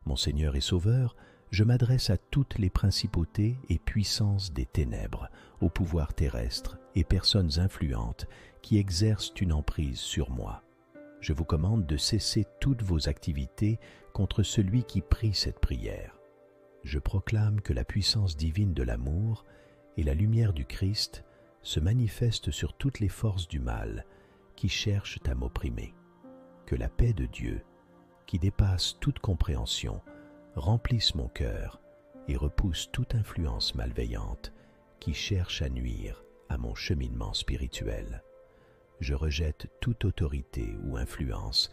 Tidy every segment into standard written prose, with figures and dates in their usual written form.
Mon Seigneur et Sauveur, je m'adresse à toutes les principautés et puissances des ténèbres, aux pouvoirs terrestres et personnes influentes qui exercent une emprise sur moi. Je vous commande de cesser toutes vos activités contre celui qui prie cette prière. Je proclame que la puissance divine de l'amour et la lumière du Christ se manifestent sur toutes les forces du mal qui cherchent à m'opprimer. Que la paix de Dieu, qui dépasse toute compréhension, remplisse mon cœur et repousse toute influence malveillante qui cherche à nuire à mon cheminement spirituel. Je rejette toute autorité ou influence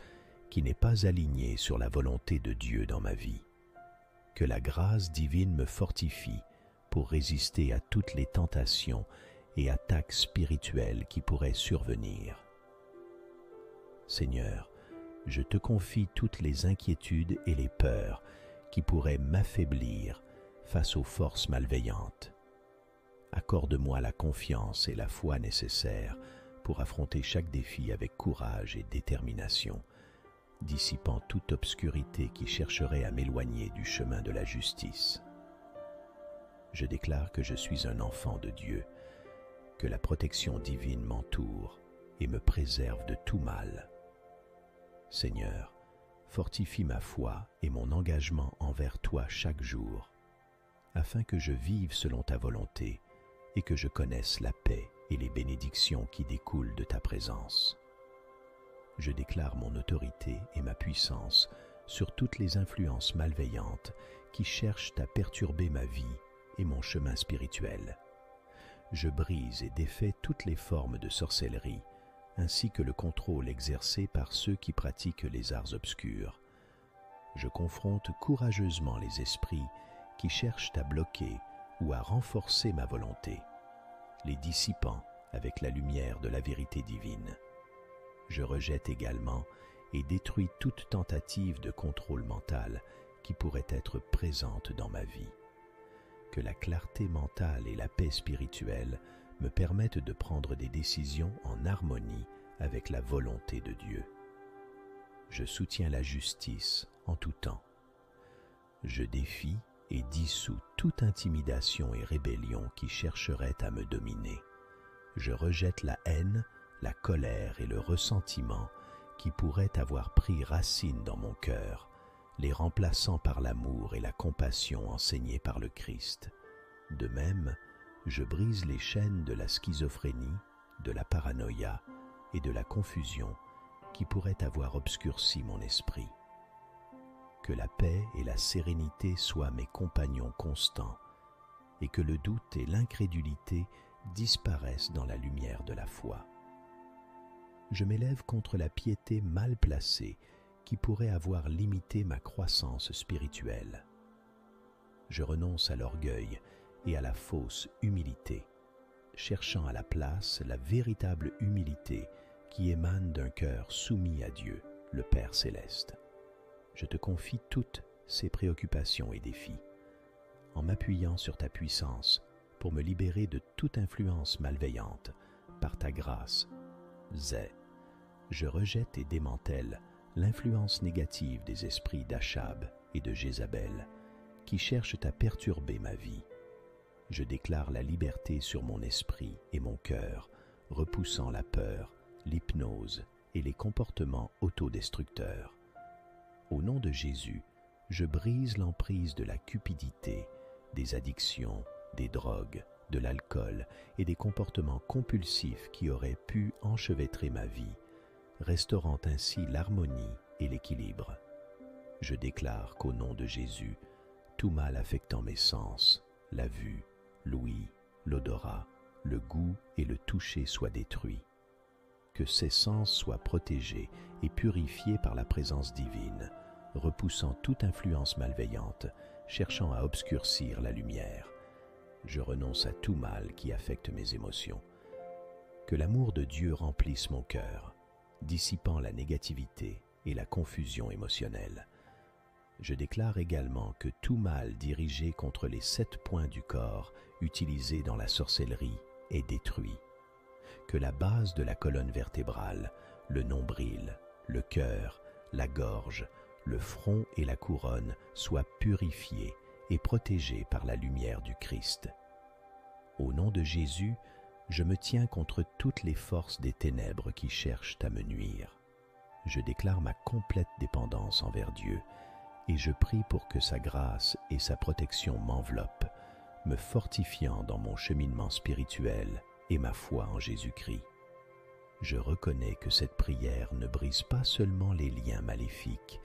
qui n'est pas alignée sur la volonté de Dieu dans ma vie. Que la grâce divine me fortifie pour résister à toutes les tentations et attaques spirituelles qui pourraient survenir. Seigneur, je te confie toutes les inquiétudes et les peurs qui pourraient m'affaiblir face aux forces malveillantes. Accorde-moi la confiance et la foi nécessaires pour affronter chaque défi avec courage et détermination, dissipant toute obscurité qui chercherait à m'éloigner du chemin de la justice. Je déclare que je suis un enfant de Dieu, que la protection divine m'entoure et me préserve de tout mal. Seigneur, fortifie ma foi et mon engagement envers toi chaque jour, afin que je vive selon ta volonté et que je connaisse la paix et les bénédictions qui découlent de ta présence. Je déclare mon autorité et ma puissance sur toutes les influences malveillantes qui cherchent à perturber ma vie et mon chemin spirituel. Je brise et défais toutes les formes de sorcellerie, ainsi que le contrôle exercé par ceux qui pratiquent les arts obscurs. Je confronte courageusement les esprits qui cherchent à bloquer ou à renforcer ma volonté, les dissipant avec la lumière de la vérité divine. Je rejette également et détruis toute tentative de contrôle mental qui pourrait être présente dans ma vie. Que la clarté mentale et la paix spirituelle me permettent de prendre des décisions en harmonie avec la volonté de Dieu. Je soutiens la justice en tout temps. Je défie et dissous toute intimidation et rébellion qui chercherait à me dominer. Je rejette la haine, la colère et le ressentiment qui pourraient avoir pris racine dans mon cœur, les remplaçant par l'amour et la compassion enseignés par le Christ. De même, je brise les chaînes de la schizophrénie, de la paranoïa et de la confusion qui pourraient avoir obscurci mon esprit. Que la paix et la sérénité soient mes compagnons constants et que le doute et l'incrédulité disparaissent dans la lumière de la foi. Je m'élève contre la piété mal placée qui pourrait avoir limité ma croissance spirituelle. Je renonce à l'orgueil et à la fausse humilité, cherchant à la place la véritable humilité qui émane d'un cœur soumis à Dieu, le Père céleste. Je te confie toutes ces préoccupations et défis, en m'appuyant sur ta puissance pour me libérer de toute influence malveillante par ta grâce. Je rejette et démantèle l'influence négative des esprits d'Achab et de Jézabel qui cherchent à perturber ma vie. Je déclare la liberté sur mon esprit et mon cœur, repoussant la peur, l'hypnose et les comportements autodestructeurs. Au nom de Jésus, je brise l'emprise de la cupidité, des addictions, des drogues, de l'alcool et des comportements compulsifs qui auraient pu enchevêtrer ma vie, restaurant ainsi l'harmonie et l'équilibre. Je déclare qu'au nom de Jésus, tout mal affectant mes sens, la vue, l'ouïe, l'odorat, le goût et le toucher soient détruits. Que ces sens soient protégés et purifiés par la présence divine, repoussant toute influence malveillante, cherchant à obscurcir la lumière. Je renonce à tout mal qui affecte mes émotions. Que l'amour de Dieu remplisse mon cœur, dissipant la négativité et la confusion émotionnelle. Je déclare également que tout mal dirigé contre les 7 points du corps utilisés dans la sorcellerie est détruit. Que la base de la colonne vertébrale, le nombril, le cœur, la gorge, le front et la couronne soient purifiés et protégés par la lumière du Christ. Au nom de Jésus, je me tiens contre toutes les forces des ténèbres qui cherchent à me nuire. Je déclare ma complète dépendance envers Dieu et je prie pour que sa grâce et sa protection m'enveloppent, me fortifiant dans mon cheminement spirituel et ma foi en Jésus-Christ. Je reconnais que cette prière ne brise pas seulement les liens maléfiques,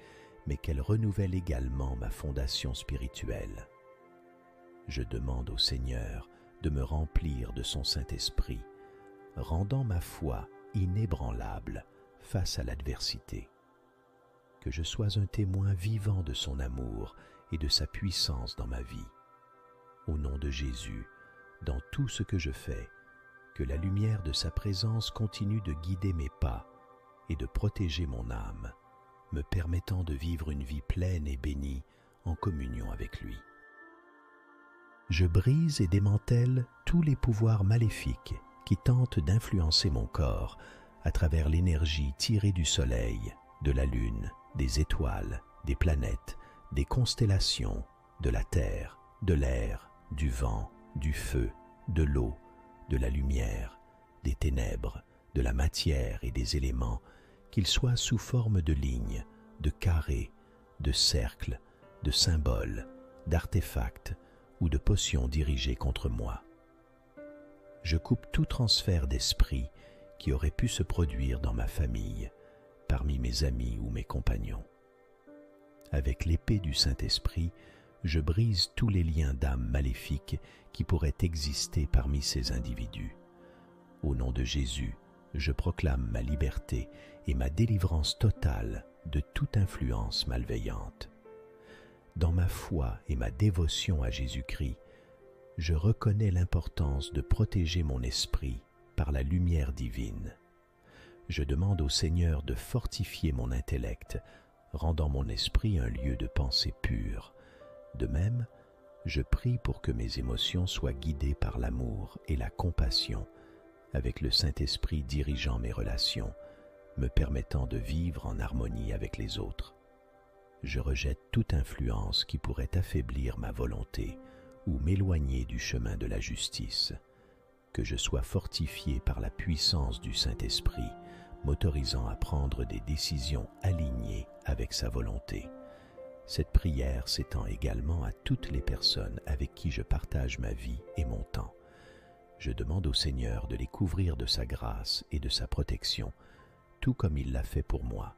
mais qu'elle renouvelle également ma fondation spirituelle. Je demande au Seigneur de me remplir de son Saint-Esprit, rendant ma foi inébranlable face à l'adversité. Que je sois un témoin vivant de son amour et de sa puissance dans ma vie. Au nom de Jésus, dans tout ce que je fais, que la lumière de sa présence continue de guider mes pas et de protéger mon âme, me permettant de vivre une vie pleine et bénie en communion avec lui. Je brise et démantèle tous les pouvoirs maléfiques qui tentent d'influencer mon corps à travers l'énergie tirée du soleil, de la lune, des étoiles, des planètes, des constellations, de la terre, de l'air, du vent, du feu, de l'eau, de la lumière, des ténèbres, de la matière et des éléments, qu'ils soient sous forme de lignes, de carrés, de cercles, de symboles, d'artefacts ou de potions dirigées contre moi. Je coupe tout transfert d'esprit qui aurait pu se produire dans ma famille, parmi mes amis ou mes compagnons. Avec l'épée du Saint-Esprit, je brise tous les liens d'âme maléfiques qui pourraient exister parmi ces individus. Au nom de Jésus, je proclame ma liberté et ma délivrance totale de toute influence malveillante. Dans ma foi et ma dévotion à Jésus-Christ, je reconnais l'importance de protéger mon esprit par la lumière divine. Je demande au Seigneur de fortifier mon intellect, rendant mon esprit un lieu de pensée pure. De même, je prie pour que mes émotions soient guidées par l'amour et la compassion, avec le Saint-Esprit dirigeant mes relations, me permettant de vivre en harmonie avec les autres. Je rejette toute influence qui pourrait affaiblir ma volonté ou m'éloigner du chemin de la justice. Que je sois fortifié par la puissance du Saint-Esprit, m'autorisant à prendre des décisions alignées avec sa volonté. Cette prière s'étend également à toutes les personnes avec qui je partage ma vie et mon temps. Je demande au Seigneur de les couvrir de sa grâce et de sa protection, tout comme il l'a fait pour moi,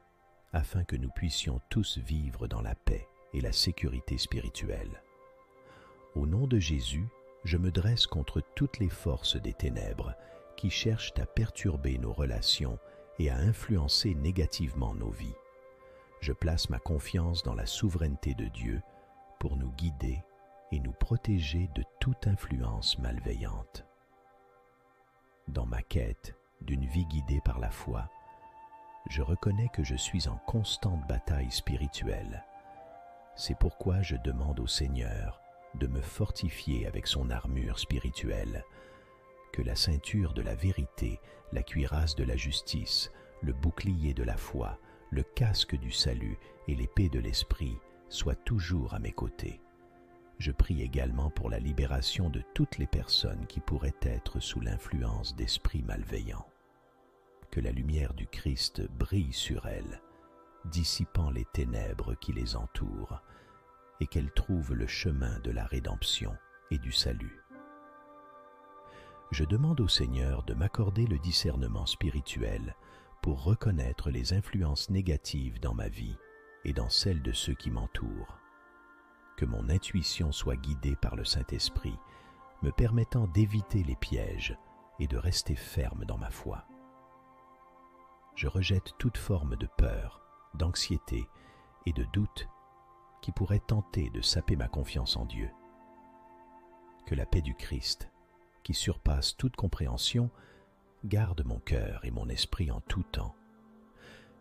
afin que nous puissions tous vivre dans la paix et la sécurité spirituelle. Au nom de Jésus, je me dresse contre toutes les forces des ténèbres qui cherchent à perturber nos relations et à influencer négativement nos vies. Je place ma confiance dans la souveraineté de Dieu pour nous guider et nous protéger de toute influence malveillante. Dans ma quête d'une vie guidée par la foi, je reconnais que je suis en constante bataille spirituelle. C'est pourquoi je demande au Seigneur de me fortifier avec son armure spirituelle, que la ceinture de la vérité, la cuirasse de la justice, le bouclier de la foi, le casque du salut et l'épée de l'esprit soient toujours à mes côtés. Je prie également pour la libération de toutes les personnes qui pourraient être sous l'influence d'esprits malveillants. Que la lumière du Christ brille sur elles, dissipant les ténèbres qui les entourent, et qu'elles trouvent le chemin de la rédemption et du salut. Je demande au Seigneur de m'accorder le discernement spirituel pour reconnaître les influences négatives dans ma vie et dans celle de ceux qui m'entourent. Que mon intuition soit guidée par le Saint-Esprit, me permettant d'éviter les pièges et de rester ferme dans ma foi. Je rejette toute forme de peur, d'anxiété et de doute qui pourrait tenter de saper ma confiance en Dieu. Que la paix du Christ, qui surpasse toute compréhension, garde mon cœur et mon esprit en tout temps.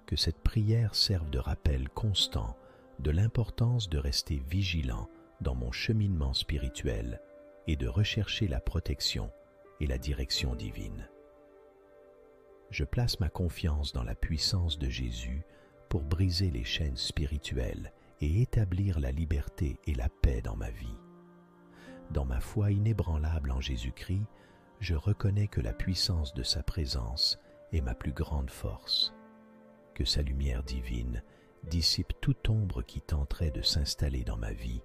Que cette prière serve de rappel constant de l'importance de rester vigilant dans mon cheminement spirituel et de rechercher la protection et la direction divine. Je place ma confiance dans la puissance de Jésus pour briser les chaînes spirituelles et établir la liberté et la paix dans ma vie. Dans ma foi inébranlable en Jésus-Christ, je reconnais que la puissance de sa présence est ma plus grande force, que sa lumière divine dissipe toute ombre qui tenterait de s'installer dans ma vie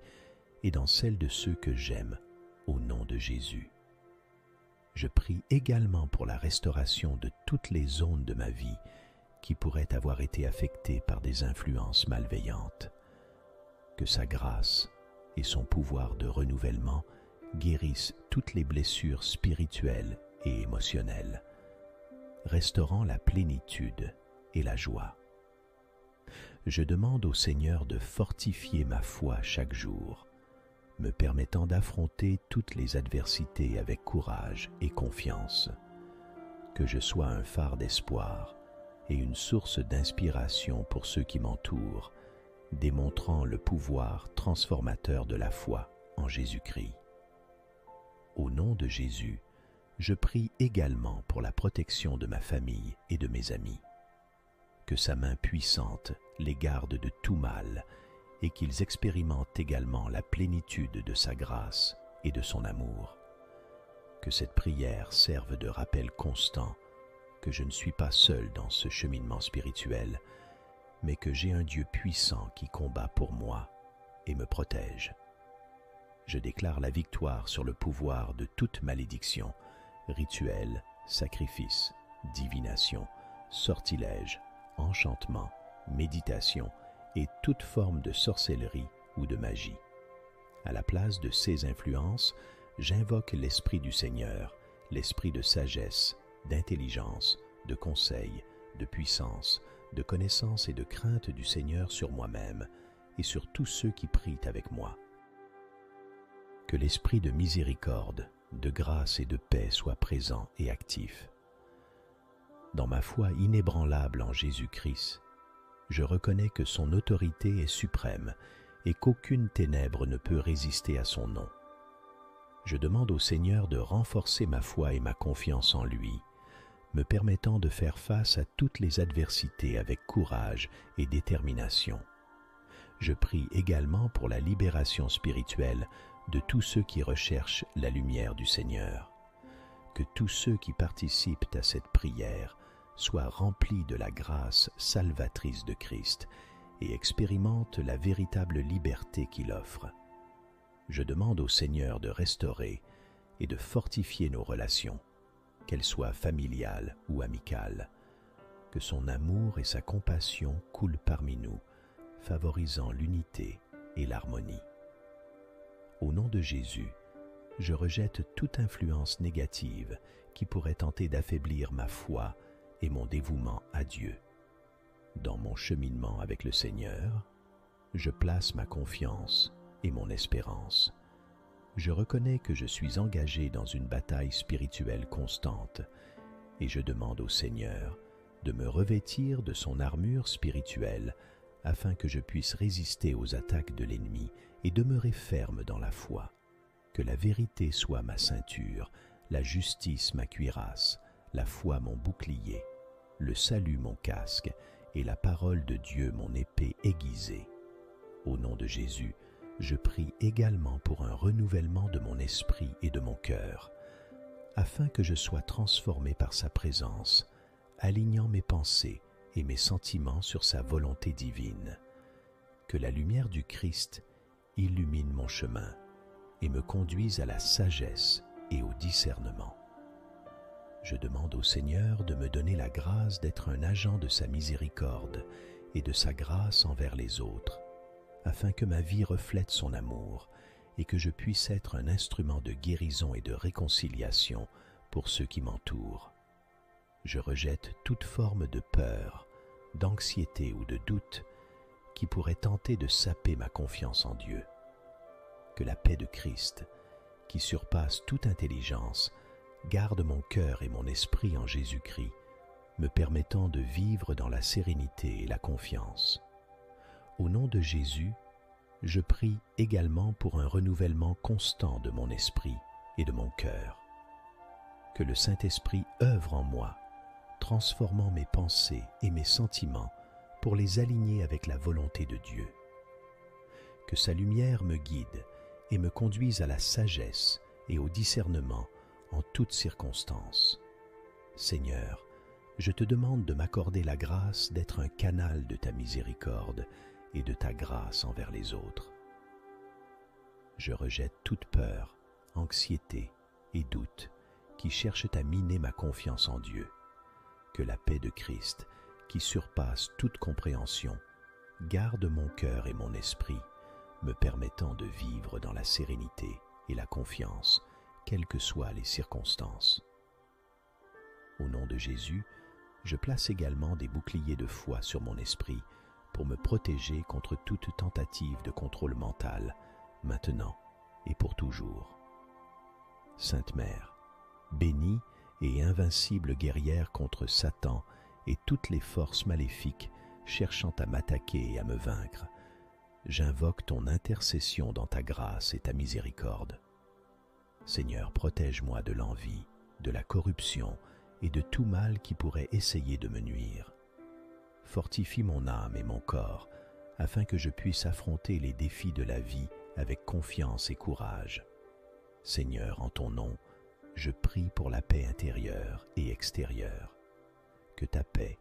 et dans celle de ceux que j'aime, au nom de Jésus. Je prie également pour la restauration de toutes les zones de ma vie qui pourraient avoir été affectées par des influences malveillantes. Que sa grâce et son pouvoir de renouvellement guérissent toutes les blessures spirituelles et émotionnelles, restaurant la plénitude et la joie. Je demande au Seigneur de fortifier ma foi chaque jour, me permettant d'affronter toutes les adversités avec courage et confiance. Que je sois un phare d'espoir et une source d'inspiration pour ceux qui m'entourent, démontrant le pouvoir transformateur de la foi en Jésus-Christ. Au nom de Jésus, je prie également pour la protection de ma famille et de mes amis. Que sa main puissante les garde de tout mal et qu'ils expérimentent également la plénitude de sa grâce et de son amour. Que cette prière serve de rappel constant que je ne suis pas seul dans ce cheminement spirituel, mais que j'ai un Dieu puissant qui combat pour moi et me protège. Je déclare la victoire sur le pouvoir de toute malédiction, rituel, sacrifice, divination, sortilège, enchantement, méditation et toute forme de sorcellerie ou de magie. À la place de ces influences, j'invoque l'Esprit du Seigneur, l'Esprit de sagesse, d'intelligence, de conseil, de puissance, de connaissance et de crainte du Seigneur sur moi-même et sur tous ceux qui prient avec moi. Que l'Esprit de miséricorde, de grâce et de paix soit présent et actif. Dans ma foi inébranlable en Jésus-Christ, je reconnais que son autorité est suprême et qu'aucune ténèbre ne peut résister à son nom. Je demande au Seigneur de renforcer ma foi et ma confiance en lui, me permettant de faire face à toutes les adversités avec courage et détermination. Je prie également pour la libération spirituelle de tous ceux qui recherchent la lumière du Seigneur. Que tous ceux qui participent à cette prière soient remplis de la grâce salvatrice de Christ et expérimentent la véritable liberté qu'il offre. Je demande au Seigneur de restaurer et de fortifier nos relations, qu'elles soient familiales ou amicales. Que son amour et sa compassion coulent parmi nous, favorisant l'unité et l'harmonie. Au nom de Jésus, je rejette toute influence négative qui pourrait tenter d'affaiblir ma foi et mon dévouement à Dieu. Dans mon cheminement avec le Seigneur, je place ma confiance et mon espérance. Je reconnais que je suis engagé dans une bataille spirituelle constante et je demande au Seigneur de me revêtir de son armure spirituelle afin que je puisse résister aux attaques de l'ennemi et demeurer ferme dans la foi. Que la vérité soit ma ceinture, la justice ma cuirasse, la foi mon bouclier, le salut mon casque et la parole de Dieu mon épée aiguisée. Au nom de Jésus, je prie également pour un renouvellement de mon esprit et de mon cœur, afin que je sois transformé par sa présence, alignant mes pensées et mes sentiments sur sa volonté divine. Que la lumière du Christ illumine mon chemin et me conduise à la sagesse et au discernement. Je demande au Seigneur de me donner la grâce d'être un agent de sa miséricorde et de sa grâce envers les autres, afin que ma vie reflète son amour et que je puisse être un instrument de guérison et de réconciliation pour ceux qui m'entourent. Je rejette toute forme de peur, d'anxiété ou de doute qui pourrait tenter de saper ma confiance en Dieu. Que la paix de Christ, qui surpasse toute intelligence, garde mon cœur et mon esprit en Jésus-Christ, me permettant de vivre dans la sérénité et la confiance. Au nom de Jésus, je prie également pour un renouvellement constant de mon esprit et de mon cœur. Que le Saint-Esprit œuvre en moi, transformant mes pensées et mes sentiments pour les aligner avec la volonté de Dieu. Que sa lumière me guide et me conduise à la sagesse et au discernement en toutes circonstances. Seigneur, je te demande de m'accorder la grâce d'être un canal de ta miséricorde et de ta grâce envers les autres. Je rejette toute peur, anxiété et doute qui cherchent à miner ma confiance en Dieu. Que la paix de Christ, qui surpasse toute compréhension, garde mon cœur et mon esprit, me permettant de vivre dans la sérénité et la confiance, quelles que soient les circonstances. Au nom de Jésus, je place également des boucliers de foi sur mon esprit pour me protéger contre toute tentative de contrôle mental, maintenant et pour toujours. Sainte Mère, bénie et invincible guerrière contre Satan et toutes les forces maléfiques cherchant à m'attaquer et à me vaincre, j'invoque ton intercession dans ta grâce et ta miséricorde. Seigneur, protège-moi de l'envie, de la corruption et de tout mal qui pourrait essayer de me nuire. Fortifie mon âme et mon corps, afin que je puisse affronter les défis de la vie avec confiance et courage. Seigneur, en ton nom, je prie pour la paix intérieure et extérieure. Que ta paix,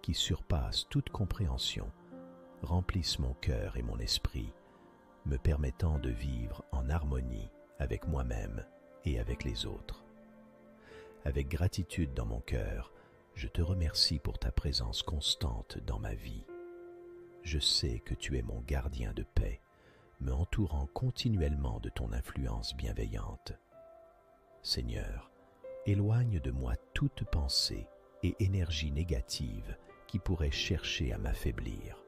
qui surpasse toute compréhension, remplisse mon cœur et mon esprit, me permettant de vivre en harmonie avec moi-même et avec les autres. Avec gratitude dans mon cœur, je te remercie pour ta présence constante dans ma vie. Je sais que tu es mon gardien de paix, me entourant continuellement de ton influence bienveillante. Seigneur, éloigne de moi toute pensée et énergie négative qui pourrait chercher à m'affaiblir.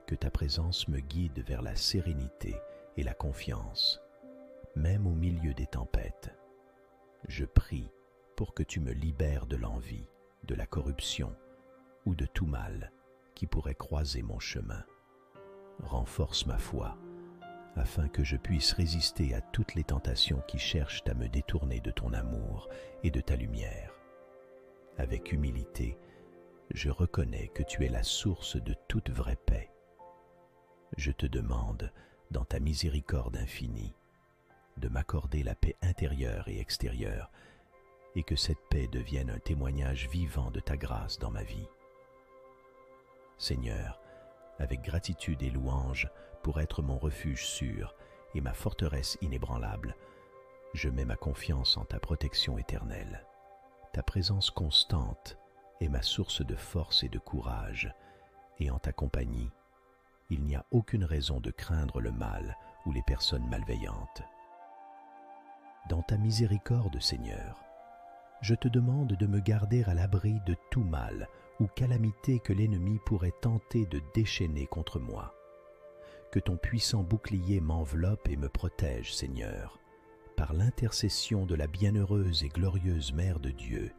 Que ta présence me guide vers la sérénité et la confiance, même au milieu des tempêtes. Je prie pour que tu me libères de l'envie, de la corruption ou de tout mal qui pourrait croiser mon chemin. Renforce ma foi, afin que je puisse résister à toutes les tentations qui cherchent à me détourner de ton amour et de ta lumière. Avec humilité, je reconnais que tu es la source de toute vraie paix. Je te demande, dans ta miséricorde infinie, de m'accorder la paix intérieure et extérieure, et que cette paix devienne un témoignage vivant de ta grâce dans ma vie. Seigneur, avec gratitude et louange pour être mon refuge sûr et ma forteresse inébranlable, je mets ma confiance en ta protection éternelle. Ta présence constante est ma source de force et de courage, et en ta compagnie, il n'y a aucune raison de craindre le mal ou les personnes malveillantes. Dans ta miséricorde, Seigneur, je te demande de me garder à l'abri de tout mal ou calamité que l'ennemi pourrait tenter de déchaîner contre moi. Que ton puissant bouclier m'enveloppe et me protège, Seigneur, par l'intercession de la bienheureuse et glorieuse Mère de Dieu,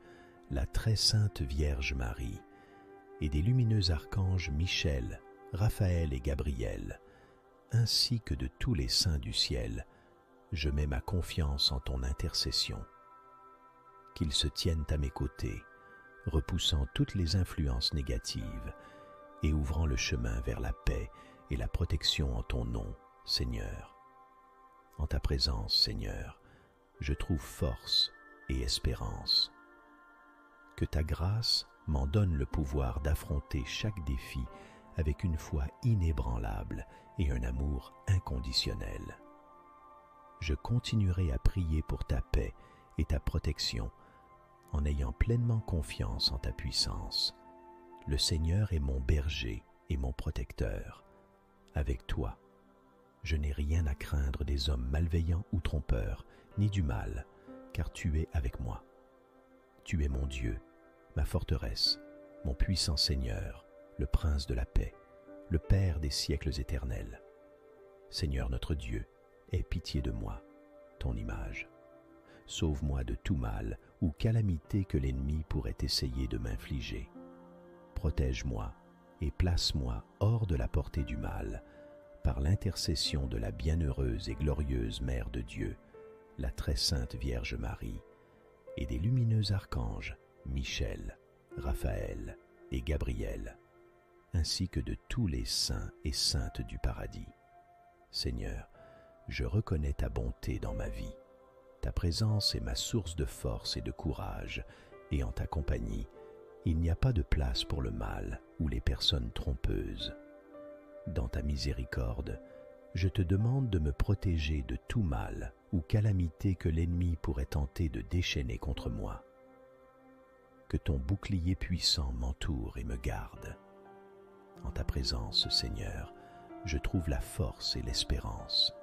la très sainte Vierge Marie, et des lumineux archanges Michel, Raphaël et Gabriel, ainsi que de tous les saints du ciel. Je mets ma confiance en ton intercession. Qu'ils se tiennent à mes côtés, repoussant toutes les influences négatives et ouvrant le chemin vers la paix et la protection en ton nom, Seigneur. En ta présence, Seigneur, je trouve force et espérance. Que ta grâce m'en donne le pouvoir d'affronter chaque défi avec une foi inébranlable et un amour inconditionnel. Je continuerai à prier pour ta paix et ta protection en ayant pleinement confiance en ta puissance. Le Seigneur est mon berger et mon protecteur. Avec toi, je n'ai rien à craindre des hommes malveillants ou trompeurs, ni du mal, car tu es avec moi. Tu es mon Dieu, ma forteresse, mon puissant Seigneur, le Prince de la paix, le Père des siècles éternels. Seigneur notre Dieu, aie pitié de moi, ton image. Sauve-moi de tout mal ou calamité que l'ennemi pourrait essayer de m'infliger. Protège-moi et place-moi hors de la portée du mal, par l'intercession de la bienheureuse et glorieuse Mère de Dieu, la très sainte Vierge Marie, et des lumineux archanges Michel, Raphaël et Gabriel, ainsi que de tous les saints et saintes du paradis. Seigneur, je reconnais ta bonté dans ma vie. Ta présence est ma source de force et de courage, et en ta compagnie, il n'y a pas de place pour le mal ou les personnes trompeuses. Dans ta miséricorde, je te demande de me protéger de tout mal ou calamité que l'ennemi pourrait tenter de déchaîner contre moi. Que ton bouclier puissant m'entoure et me garde. En ta présence, Seigneur, je trouve la force et l'espérance.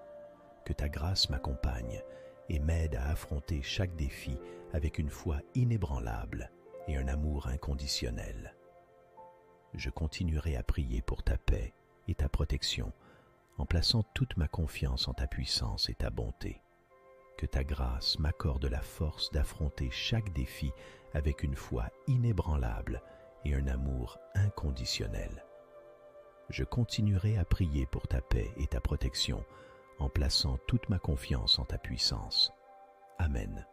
Que ta grâce m'accompagne et m'aide à affronter chaque défi avec une foi inébranlable et un amour inconditionnel. Je continuerai à prier pour ta paix et ta protection en plaçant toute ma confiance en ta puissance et ta bonté. Que ta grâce m'accorde la force d'affronter chaque défi avec une foi inébranlable et un amour inconditionnel. Je continuerai à prier pour ta paix et ta protection en plaçant toute ma confiance en ta puissance. Amen.